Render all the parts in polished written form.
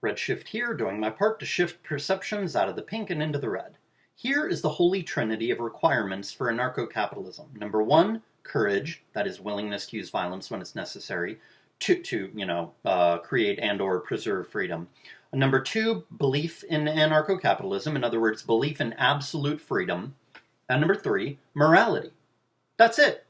Redshift here, doing my part to shift perceptions out of the pink and into the red. Here is the holy trinity of requirements for anarcho-capitalism. Number one, courage, that is willingness to use violence when it's necessary to create and or preserve freedom. Number two, belief in anarcho-capitalism, in other words, belief in absolute freedom. And number three, morality. That's it.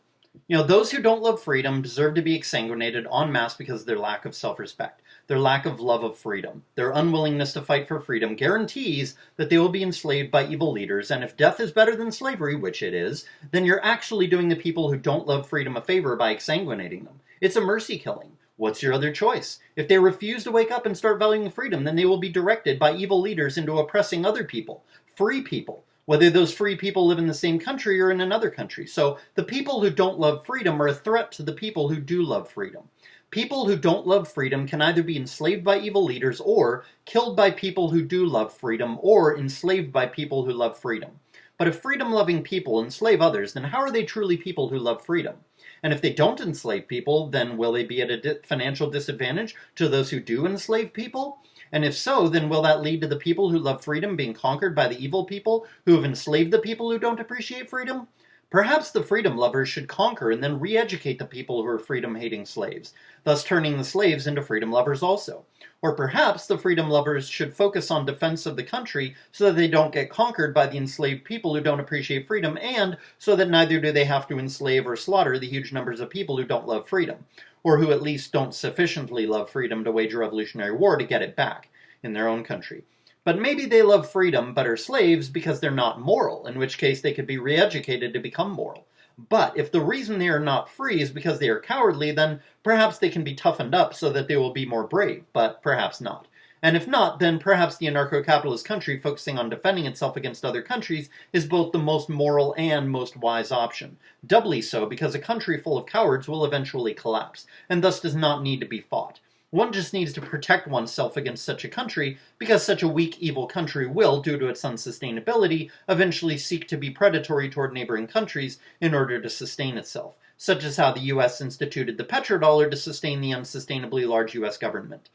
Those who don't love freedom deserve to be exsanguinated en masse because of their lack of self-respect, their lack of love of freedom. Their unwillingness to fight for freedom guarantees that they will be enslaved by evil leaders, and if death is better than slavery, which it is, then you're actually doing the people who don't love freedom a favor by exsanguinating them. It's a mercy killing. What's your other choice? If they refuse to wake up and start valuing freedom, then they will be directed by evil leaders into oppressing other people, free people, whether those free people live in the same country or in another country. So the people who don't love freedom are a threat to the people who do love freedom. People who don't love freedom can either be enslaved by evil leaders or killed by people who do love freedom or enslaved by people who love freedom. But if freedom-loving people enslave others, then how are they truly people who love freedom? And if they don't enslave people, then will they be at a financial disadvantage to those who do enslave people? And if so, then will that lead to the people who love freedom being conquered by the evil people who have enslaved the people who don't appreciate freedom? Perhaps the freedom lovers should conquer and then re-educate the people who are freedom-hating slaves, thus turning the slaves into freedom lovers also. Or perhaps the freedom lovers should focus on defense of the country so that they don't get conquered by the enslaved people who don't appreciate freedom, and so that neither do they have to enslave or slaughter the huge numbers of people who don't love freedom, or who at least don't sufficiently love freedom to wage a revolutionary war to get it back in their own country. But maybe they love freedom but are slaves because they're not moral, in which case they could be re-educated to become moral. But if the reason they are not free is because they are cowardly, then perhaps they can be toughened up so that they will be more brave, but perhaps not. And if not, then perhaps the anarcho-capitalist country focusing on defending itself against other countries is both the most moral and most wise option. Doubly so because a country full of cowards will eventually collapse, and thus does not need to be fought. One just needs to protect oneself against such a country, because such a weak, evil country will, due to its unsustainability, eventually seek to be predatory toward neighboring countries in order to sustain itself, such as how the US instituted the petrodollar to sustain the unsustainably large US government.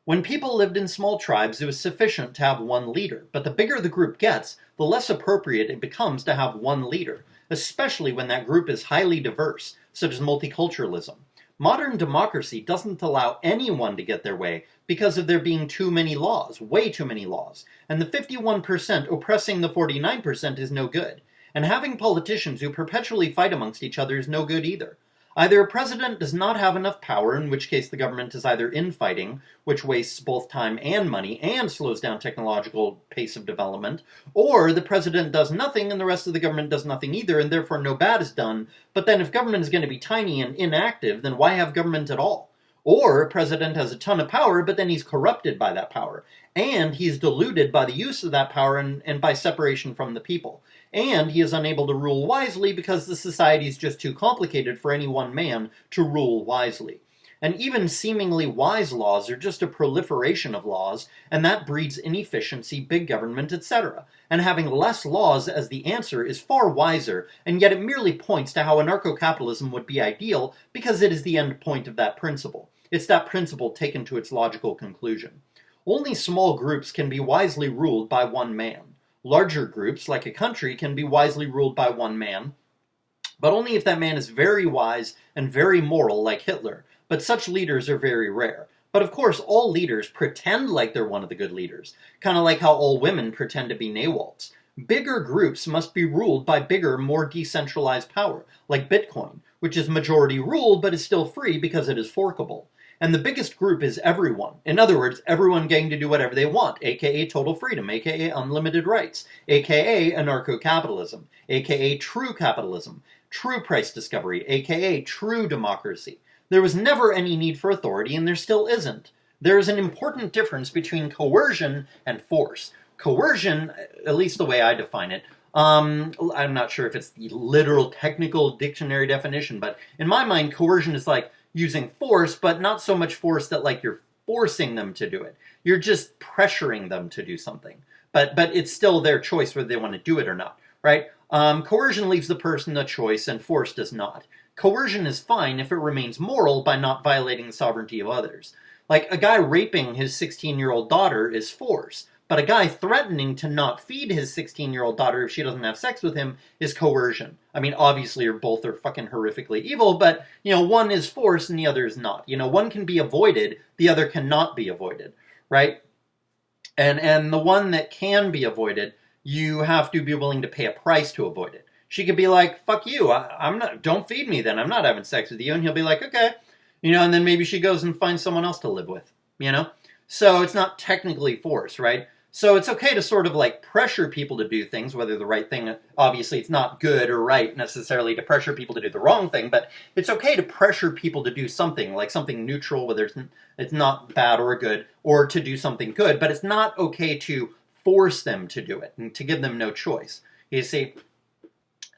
When people lived in small tribes, it was sufficient to have one leader, but the bigger the group gets, the less appropriate it becomes to have one leader, especially when that group is highly diverse, such as multiculturalism. Modern democracy doesn't allow anyone to get their way because of there being too many laws, way too many laws, and the 51% oppressing the 49% is no good. And having politicians who perpetually fight amongst each other is no good either. Either a president does not have enough power, in which case the government is either infighting, which wastes both time and money and slows down technological pace of development, or the president does nothing and the rest of the government does nothing either, and therefore no bad is done. But then if government is going to be tiny and inactive, then why have government at all? Or a president has a ton of power, but then he's corrupted by that power, and he's deluded by the use of that power and by separation from the people. And he is unable to rule wisely because the society is just too complicated for any one man to rule wisely. And even seemingly wise laws are just a proliferation of laws, and that breeds inefficiency, big government, etc. And having less laws as the answer is far wiser, and yet it merely points to how anarcho-capitalism would be ideal because it is the end point of that principle. It's that principle taken to its logical conclusion. Only small groups can be wisely ruled by one man. Larger groups, like a country, can be wisely ruled by one man, but only if that man is very wise and very moral, like Hitler. But such leaders are very rare. But of course, all leaders pretend like they're one of the good leaders, kind of like how all women pretend to be Nawalts. Bigger groups must be ruled by bigger, more decentralized power, like Bitcoin, which is majority ruled but is still free because it is forkable. And the biggest group is everyone. In other words, everyone getting to do whatever they want, aka total freedom, aka unlimited rights, aka anarcho-capitalism, aka true capitalism, true price discovery, aka true democracy. There was never any need for authority, and there still isn't. There is an important difference between coercion and force. Coercion, at least the way I define it, I'm not sure if it's the literal technical dictionary definition, but in my mind, coercion is like using force, but not so much force that like you're forcing them to do it. You're just pressuring them to do something. But it's still their choice whether they want to do it or not, right? Coercion leaves the person the choice, and force does not. Coercion is fine if it remains moral by not violating the sovereignty of others. Like, a guy raping his 16-year-old daughter is force, but a guy threatening to not feed his 16-year-old daughter if she doesn't have sex with him is coercion. I mean, obviously, both are fucking horrifically evil, but, one is force and the other is not. One can be avoided, the other cannot be avoided, right? And the one that can be avoided, you have to be willing to pay a price to avoid it. She could be like, fuck you, I'm not, don't feed me then, I'm not having sex with you. And he'll be like, okay. And then maybe she goes and finds someone else to live with, So it's not technically force, right? So it's okay to sort of like pressure people to do things, whether the right thing, obviously it's not good or right necessarily to pressure people to do the wrong thing, but it's okay to pressure people to do something, like something neutral, whether it's not bad or good, or to do something good, but it's not okay to force them to do it and to give them no choice, you see?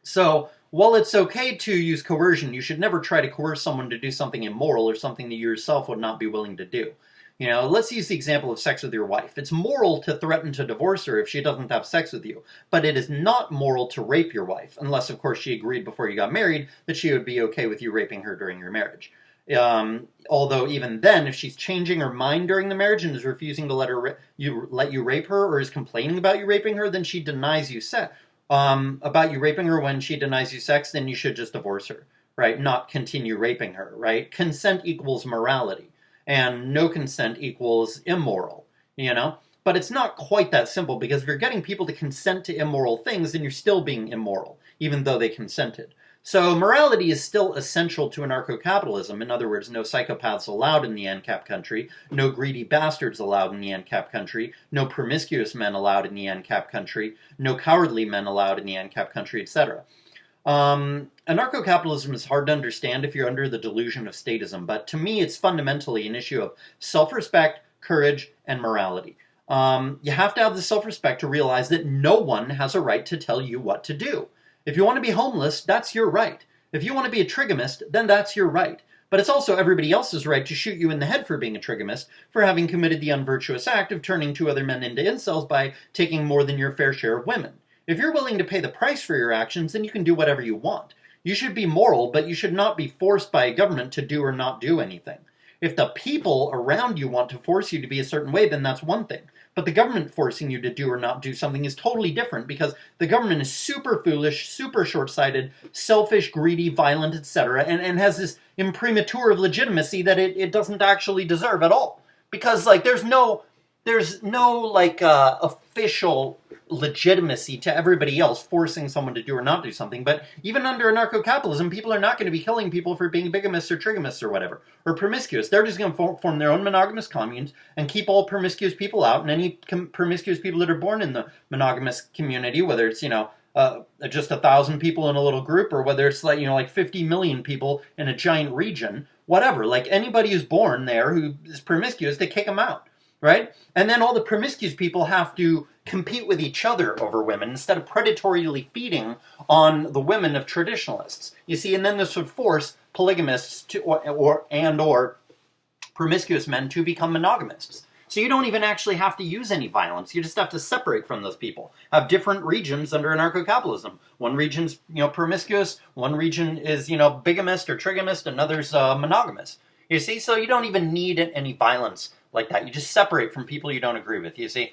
So while it's okay to use coercion, you should never try to coerce someone to do something immoral or something that you yourself would not be willing to do. Let's use the example of sex with your wife. It's moral to threaten to divorce her if she doesn't have sex with you, but it is not moral to rape your wife, unless, of course, she agreed before you got married that she would be okay with you raping her during your marriage. Although even then, if she's changing her mind during the marriage and is refusing to let you rape her, or is complaining about you raping her, then she denies you sex. About you raping her when she denies you sex, then you should just divorce her, right? Not continue raping her, right? Consent equals morality, and no consent equals immoral, But it's not quite that simple, because if you're getting people to consent to immoral things, then you're still being immoral, even though they consented. So morality is still essential to anarcho-capitalism. In other words, no psychopaths allowed in the AnCap country, no greedy bastards allowed in the AnCap country, no promiscuous men allowed in the AnCap country, no cowardly men allowed in the AnCap country, etc. Anarcho-capitalism is hard to understand if you're under the delusion of statism, but to me it's fundamentally an issue of self-respect, courage, and morality. You have to have the self-respect to realize that no one has a right to tell you what to do. If you want to be homeless, that's your right. If you want to be a trigamist, then that's your right. But it's also everybody else's right to shoot you in the head for being a trigamist, for having committed the unvirtuous act of turning two other men into incels by taking more than your fair share of women. If you're willing to pay the price for your actions, then you can do whatever you want. You should be moral, but you should not be forced by a government to do or not do anything. If the people around you want to force you to be a certain way, then that's one thing. But the government forcing you to do or not do something is totally different, because the government is super foolish, super short-sighted, selfish, greedy, violent, etc., and has this imprimatur of legitimacy that it doesn't actually deserve at all. Because, like, there's no official legitimacy to everybody else forcing someone to do or not do something. But even under anarcho-capitalism, people are not going to be killing people for being bigamists or trigamists or whatever, or promiscuous. They're just going to form their own monogamous communes and keep all promiscuous people out, and any promiscuous people that are born in the monogamous community, whether it's, just 1,000 people in a little group, or whether it's like 50 million people in a giant region, whatever. Like, anybody who's born there who is promiscuous, they kick them out. Right? And then all the promiscuous people have to compete with each other over women instead of predatorily feeding on the women of traditionalists. You see, and then this would force polygamists to, or promiscuous men to become monogamists. So you don't even actually have to use any violence. You just have to separate from those people. Have different regions under anarcho-capitalism. One region's, promiscuous. One region is, bigamist or trigamist. Another's monogamous. You see, so you don't even need any violence like that. You just separate from people you don't agree with, you see.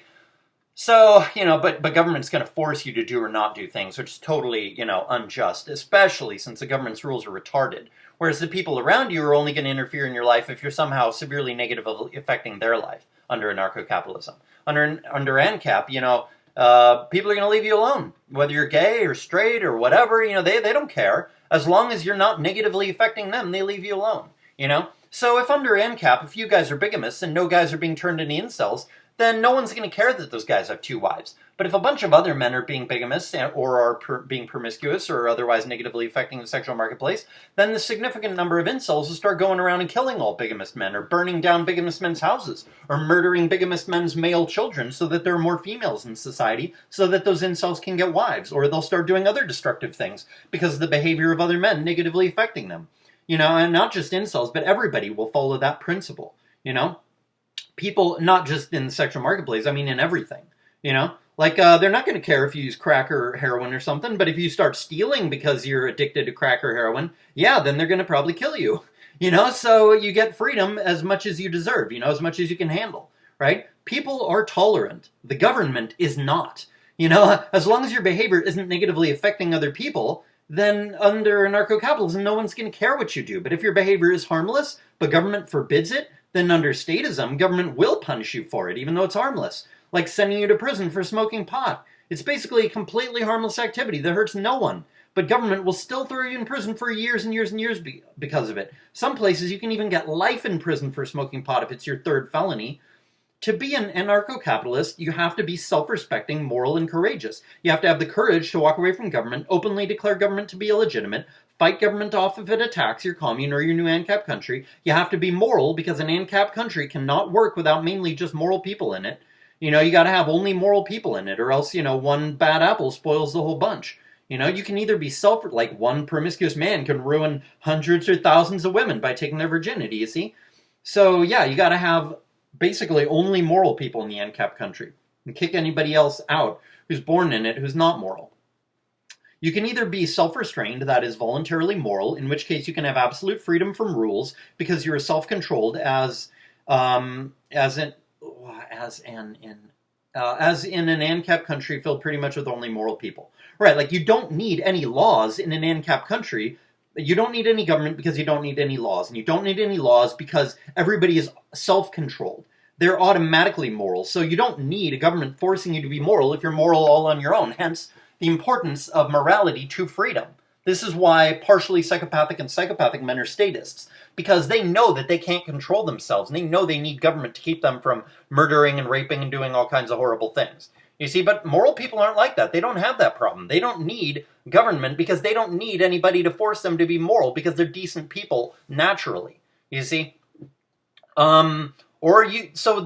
So, but government's going to force you to do or not do things, which is totally, unjust, especially since the government's rules are retarded. Whereas the people around you are only going to interfere in your life if you're somehow severely negatively affecting their life under anarcho-capitalism. Under AnCap, people are going to leave you alone. Whether you're gay or straight or whatever, they don't care. As long as you're not negatively affecting them, they leave you alone, So if under AnCap, if you guys are bigamists and no guys are being turned into incels, then no one's going to care that those guys have two wives. But if a bunch of other men are being bigamists or are being promiscuous or otherwise negatively affecting the sexual marketplace, then the significant number of incels will start going around and killing all bigamist men, or burning down bigamist men's houses, or murdering bigamist men's male children so that there are more females in society, so that those incels can get wives, or they'll start doing other destructive things because of the behavior of other men negatively affecting them. And not just incels, but everybody will follow that principle, People, not just in the sexual marketplace, I mean in everything, Like, they're not going to care if you use crack or heroin or something, but if you start stealing because you're addicted to crack or heroin, yeah, then they're going to probably kill you, So you get freedom as much as you deserve, as much as you can handle, right? People are tolerant. The government is not. As long as your behavior isn't negatively affecting other people, then under anarcho-capitalism, no one's going to care what you do. But if your behavior is harmless, but government forbids it, then under statism, government will punish you for it, even though it's harmless. Like sending you to prison for smoking pot. It's basically a completely harmless activity that hurts no one. But government will still throw you in prison for years and years and years because of it. Some places you can even get life in prison for smoking pot if it's your third felony. To be an anarcho-capitalist, you have to be self-respecting, moral, and courageous. You have to have the courage to walk away from government, openly declare government to be illegitimate, fight government off if it attacks your commune or your new AnCap country. You have to be moral because an AnCap country cannot work without mainly just moral people in it. You got to have only moral people in it, or else, one bad apple spoils the whole bunch. You can either be like one promiscuous man can ruin hundreds or thousands of women by taking their virginity, you see? So, yeah, you got to have basically only moral people in the AnCap country and kick anybody else out who's born in it who's not moral. You can either be self-restrained, that is voluntarily moral, in which case you can have absolute freedom from rules because you're self-controlled as in an AnCap country filled pretty much with only moral people. Right, like you don't need any laws in an AnCap country. You don't need any government because you don't need any laws. And you don't need any laws because everybody is self-controlled. They're automatically moral. So you don't need a government forcing you to be moral if you're moral all on your own. Hence, the importance of morality to freedom. This is why partially psychopathic and psychopathic men are statists. Because they know that they can't control themselves. And they know they need government to keep them from murdering and raping and doing all kinds of horrible things. You see, but moral people aren't like that. They don't have that problem. They don't need government because they don't need anybody to force them to be moral because they're decent people naturally. You see? So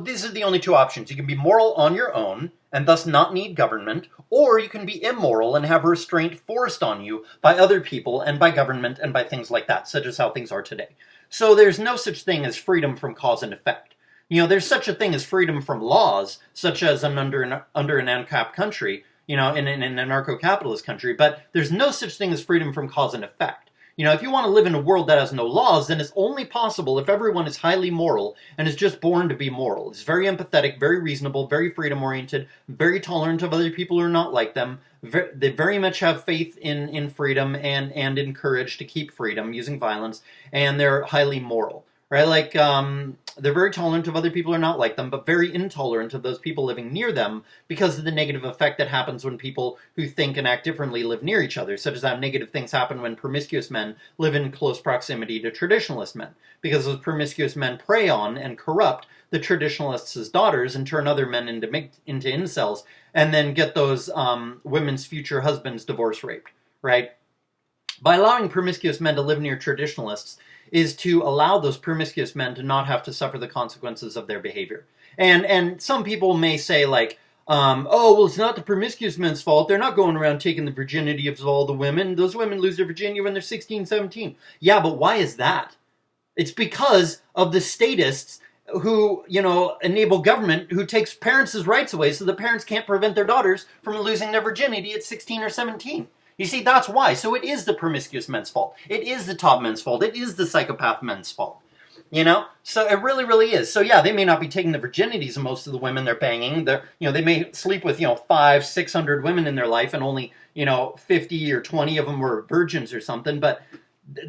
these are the only two options. You can be moral on your own and thus not need government, or you can be immoral and have restraint forced on you by other people and by government and by things like that, such as how things are today. So there's no such thing as freedom from cause and effect. There's such a thing as freedom from laws, such as under an AnCap country, in an anarcho-capitalist country, but there's no such thing as freedom from cause and effect. If you want to live in a world that has no laws, then it's only possible if everyone is highly moral and is just born to be moral. It's very empathetic, very reasonable, very freedom-oriented, very tolerant of other people who are not like them. They very much have faith in freedom and in courage to keep freedom using violence, and they're highly moral. Right, like, they're very tolerant of other people who are not like them, but very intolerant of those people living near them because of the negative effect that happens when people who think and act differently live near each other, such as how negative things happen when promiscuous men live in close proximity to traditionalist men, because those promiscuous men prey on and corrupt the traditionalists' daughters and turn other men into incels, and then get those women's future husbands divorce raped, right? By allowing promiscuous men to live near traditionalists, is to allow those promiscuous men to not have to suffer the consequences of their behavior. And some people may say, like, oh, well, it's not the promiscuous men's fault. They're not going around taking the virginity of all the women. Those women lose their virginity when they're 16, 17. Yeah, but why is that? It's because of the statists who, enable government who takes parents' rights away so the parents can't prevent their daughters from losing their virginity at 16 or 17. You see, that's why. So it is the promiscuous men's fault. It is the top men's fault. It is the psychopath men's fault. So it really, really is. So yeah, they may not be taking the virginities of most of the women they're banging. They may sleep with, 500, 600 women in their life and only, 50 or 20 of them were virgins or something. But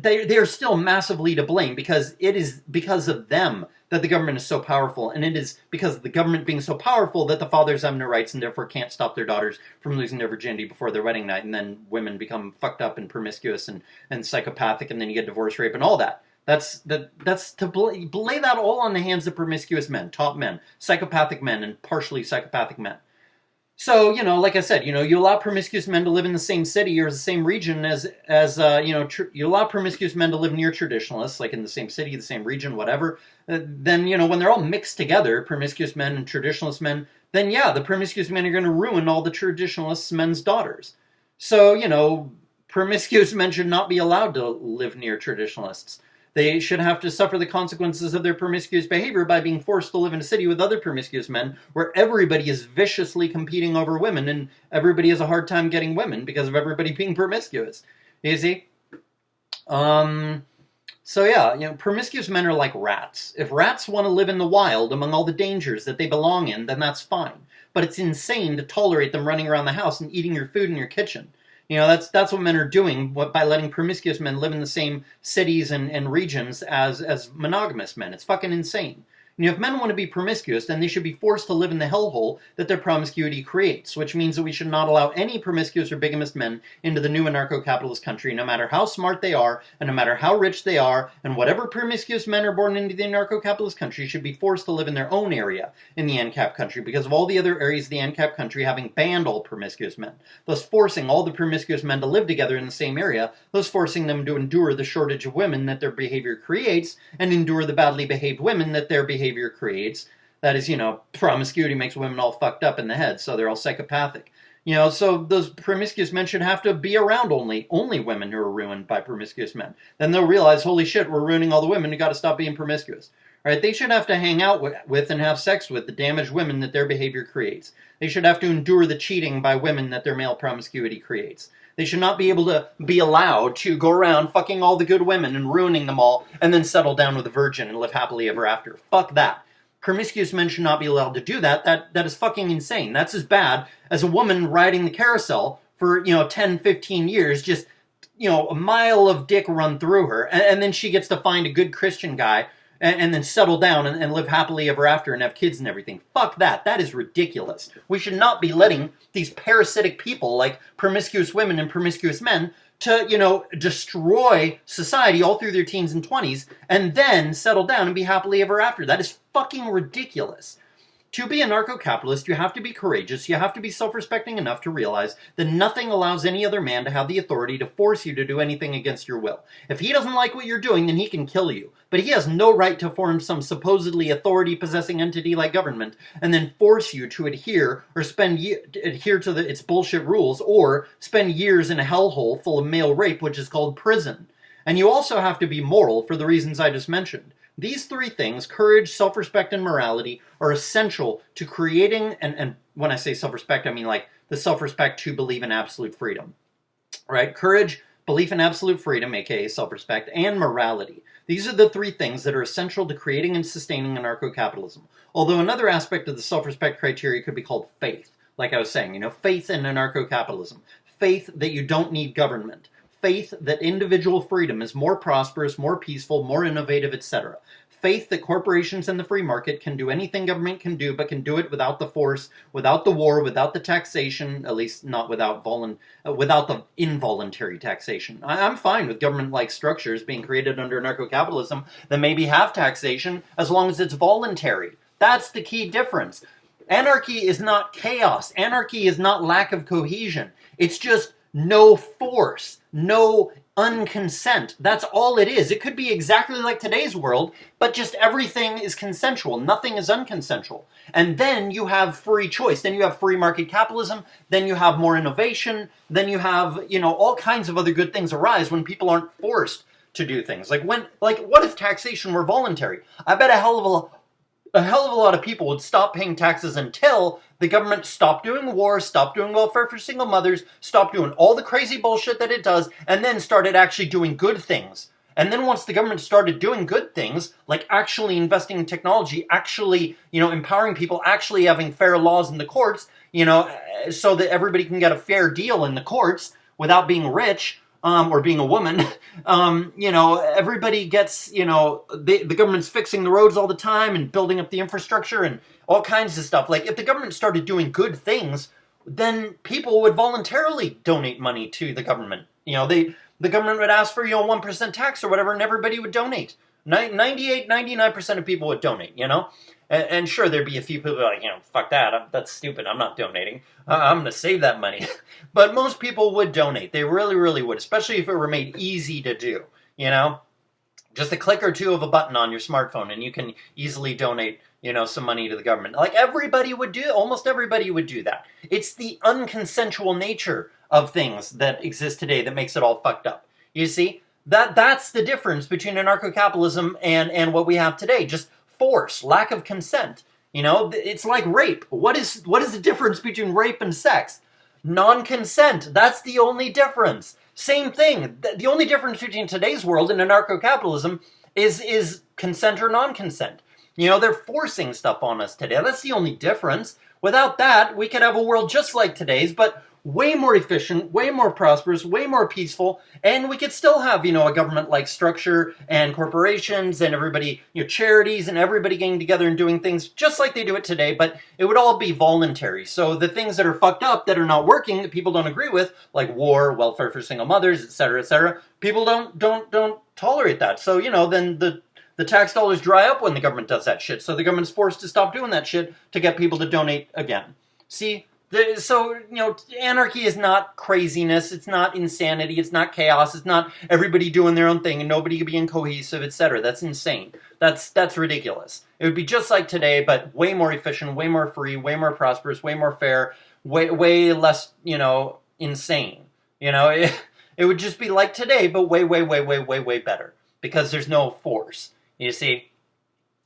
they're still massively to blame because it is because of them that the government is so powerful, and it is because of the government being so powerful that the fathers have no rights and therefore can't stop their daughters from losing their virginity before their wedding night, and then women become fucked up and promiscuous and psychopathic, and then you get divorce, rape, and all that. That's to lay that all on the hands of promiscuous men, top men, psychopathic men, and partially psychopathic men. So, like I said, you allow promiscuous men to live in the same city or the same region you allow promiscuous men to live near traditionalists, like in the same city, the same region, whatever. Then, when they're all mixed together, promiscuous men and traditionalist men, then yeah, the promiscuous men are going to ruin all the traditionalist men's daughters. So, promiscuous men should not be allowed to live near traditionalists. They should have to suffer the consequences of their promiscuous behavior by being forced to live in a city with other promiscuous men where everybody is viciously competing over women and everybody has a hard time getting women because of everybody being promiscuous. You see? So yeah, promiscuous men are like rats. If rats want to live in the wild among all the dangers that they belong in, then that's fine. But it's insane to tolerate them running around the house and eating your food in your kitchen. That's what men are doing by letting promiscuous men live in the same cities and regions as monogamous men. It's fucking insane. If men want to be promiscuous, then they should be forced to live in the hellhole that their promiscuity creates, which means that we should not allow any promiscuous or bigamist men into the new anarcho-capitalist country, no matter how smart they are, and no matter how rich they are, and whatever promiscuous men are born into the anarcho-capitalist country should be forced to live in their own area in the AnCap country, because of all the other areas of the AnCap country having banned all promiscuous men, thus forcing all the promiscuous men to live together in the same area, thus forcing them to endure the shortage of women that their behavior creates, and endure the badly behaved women that their behavior creates. That is, promiscuity makes women all fucked up in the head, so they're all psychopathic. So those promiscuous men should have to be around only women who are ruined by promiscuous men. Then they'll realize, holy shit, we're ruining all the women, we gotta stop being promiscuous. Right? They should have to hang out with and have sex with the damaged women that their behavior creates. They should have to endure the cheating by women that their male promiscuity creates. They should not be able to be allowed to go around fucking all the good women and ruining them all and then settle down with a virgin and live happily ever after. Fuck that. Promiscuous men should not be allowed to do that. That is fucking insane. That's as bad as a woman riding the carousel for, 10, 15 years, just, a mile of dick run through her, and then she gets to find a good Christian guy and then settle down and live happily ever after and have kids and everything. Fuck that. That is ridiculous. We should not be letting these parasitic people like promiscuous women and promiscuous men to, destroy society all through their teens and 20s and then settle down and be happily ever after. That is fucking ridiculous. To be a narco-capitalist, you have to be courageous, you have to be self-respecting enough to realize that nothing allows any other man to have the authority to force you to do anything against your will. If he doesn't like what you're doing, then he can kill you. But he has no right to form some supposedly authority-possessing entity like government and then force you to adhere to its bullshit rules or spend years in a hellhole full of male rape, which is called prison. And you also have to be moral for the reasons I just mentioned. These three things, courage, self-respect, and morality, are essential to creating, and when I say self-respect, I mean like the self-respect to believe in absolute freedom. Right? Courage, belief in absolute freedom, aka self-respect, and morality. These are the three things that are essential to creating and sustaining anarcho-capitalism. Although another aspect of the self-respect criteria could be called faith. Like I was saying, faith in anarcho-capitalism. Faith that you don't need government. Faith that individual freedom is more prosperous, more peaceful, more innovative, etc. Faith that corporations and the free market can do anything government can do, but can do it without the force, without the war, without the taxation, at least not without the involuntary taxation. I'm fine with government-like structures being created under anarcho-capitalism that maybe have taxation as long as it's voluntary. That's the key difference. Anarchy is not chaos. Anarchy is not lack of cohesion. It's just no force, no unconsent. That's all it is. It could be exactly like today's world, but just everything is consensual. Nothing is unconsensual. And then you have free choice. Then you have free market capitalism. Then you have more innovation. Then you have, all kinds of other good things arise when people aren't forced to do things. What if taxation were voluntary? I bet a hell of a lot of people would stop paying taxes until the government stopped doing wars, stopped doing welfare for single mothers, stopped doing all the crazy bullshit that it does, and then started actually doing good things. And then once the government started doing good things, like actually investing in technology, actually, empowering people, actually having fair laws in the courts, so that everybody can get a fair deal in the courts without being rich, or being a woman, everybody gets, the government's fixing the roads all the time and building up the infrastructure and all kinds of stuff. Like, if the government started doing good things, then people would voluntarily donate money to the government. The government would ask for, 1% tax or whatever, and everybody would donate. 99% of people would donate, And sure, there'd be a few people who are like, fuck that, that's stupid, I'm not donating. I'm going to save that money. But most people would donate. They really, really would, especially if it were made easy to do, Just a click or two of a button on your smartphone, and you can easily donate, some money to the government. Like, almost everybody would do that. It's the unconsensual nature of things that exist today that makes it all fucked up. You see? That's the difference between anarcho-capitalism and what we have today. Just force, lack of consent. It's like rape. What is the difference between rape and sex? Non-consent. That's the only difference. Same thing. The only difference between today's world and anarcho-capitalism is consent or non-consent. They're forcing stuff on us today. That's the only difference. Without that, we could have a world just like today's, but way more efficient, way more prosperous, way more peaceful, and we could still have, a government-like structure and corporations and everybody, charities and everybody getting together and doing things just like they do it today, but it would all be voluntary. So the things that are fucked up, that are not working, that people don't agree with, like war, welfare for single mothers, etc., people don't tolerate that. So, then the tax dollars dry up when the government does that shit. So the government's forced to stop doing that shit to get people to donate again. See? So, anarchy is not craziness, it's not insanity, it's not chaos, it's not everybody doing their own thing and nobody being cohesive, etc. That's insane. That's ridiculous. It would be just like today, but way more efficient, way more free, way more prosperous, way more fair, way less, insane. It would just be like today, but way better. Because there's no force, you see.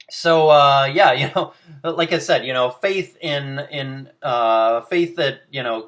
So, like I said, faith faith that,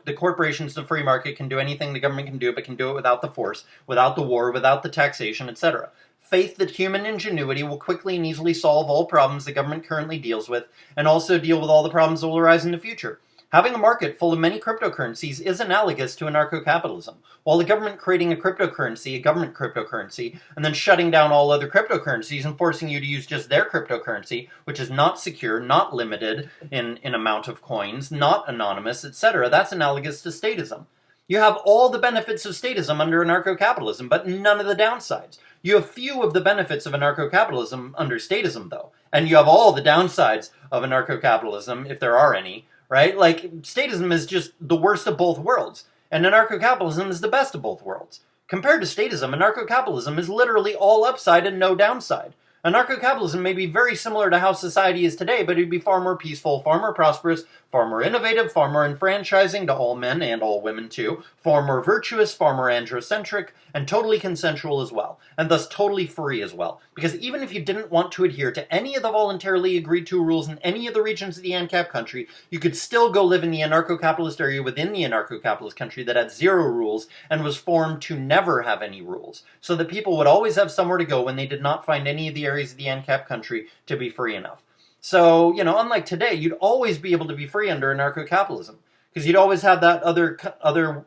the corporations, the free market can do anything the government can do, but can do it without the force, without the war, without the taxation, etc. Faith that human ingenuity will quickly and easily solve all problems the government currently deals with, and also deal with all the problems that will arise in the future. Having a market full of many cryptocurrencies is analogous to anarcho-capitalism. While the government creating a government cryptocurrency, and then shutting down all other cryptocurrencies and forcing you to use just their cryptocurrency, which is not secure, not limited in amount of coins, not anonymous, etc., that's analogous to statism. You have all the benefits of statism under anarcho-capitalism, but none of the downsides. You have few of the benefits of anarcho-capitalism under statism, though. And you have all the downsides of anarcho-capitalism, if there are any. Right? Like, statism is just the worst of both worlds, and anarcho-capitalism is the best of both worlds. Compared to statism, anarcho-capitalism is literally all upside and no downside. Anarcho-capitalism may be very similar to how society is today, but it would be far more peaceful, far more prosperous, far more innovative, far more enfranchising to all men and all women too, far more virtuous, far more androcentric, and totally consensual as well, and thus totally free as well. Because even if you didn't want to adhere to any of the voluntarily agreed to rules in any of the regions of the AnCap country, you could still go live in the anarcho-capitalist area within the anarcho-capitalist country that had zero rules and was formed to never have any rules, so that people would always have somewhere to go when they did not find any of the areas of the AnCap country to be free enough. So, unlike today, you'd always be able to be free under anarcho-capitalism, because you'd always have that other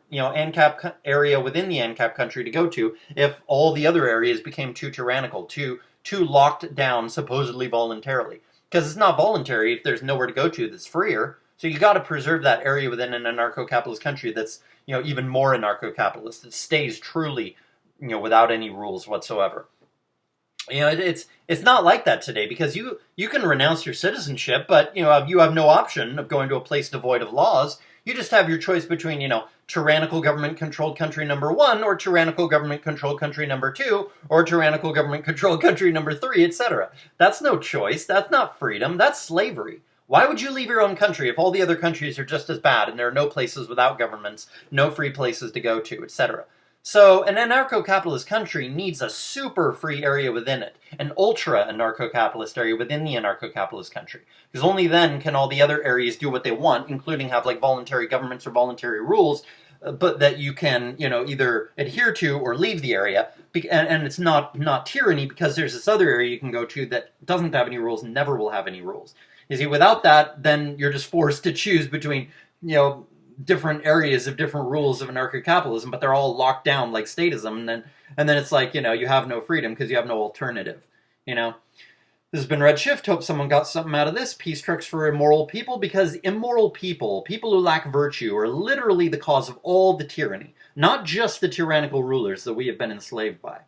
AnCap area within the AnCap country to go to if all the other areas became too tyrannical, too locked down, supposedly voluntarily. Because it's not voluntary if there's nowhere to go to that's freer. So you got to preserve that area within an anarcho-capitalist country that's, even more anarcho-capitalist, that stays truly, without any rules whatsoever. It's not like that today, because you can renounce your citizenship, but you have no option of going to a place devoid of laws. You just have your choice between, tyrannical government-controlled country number 1, or tyrannical government-controlled country number 2, or tyrannical government-controlled country number 3, etc. That's no choice. That's not freedom. That's slavery. Why would you leave your own country if all the other countries are just as bad and there are no places without governments, no free places to go to, etc.? So an anarcho-capitalist country needs a super free area within it, an ultra-anarcho-capitalist area within the anarcho-capitalist country. Because only then can all the other areas do what they want, including have like voluntary governments or voluntary rules, but that you can, either adhere to or leave the area. And it's not tyranny, because there's this other area you can go to that doesn't have any rules, never will have any rules. You see, without that, then you're just forced to choose between, different areas of different rules of anarcho-capitalism, but they're all locked down like statism, and then it's like, you have no freedom because you have no alternative, This has been Red Shift. Hope someone got something out of this. Peace trucks for immoral people, because immoral people who lack virtue, are literally the cause of all the tyranny, not just the tyrannical rulers that we have been enslaved by.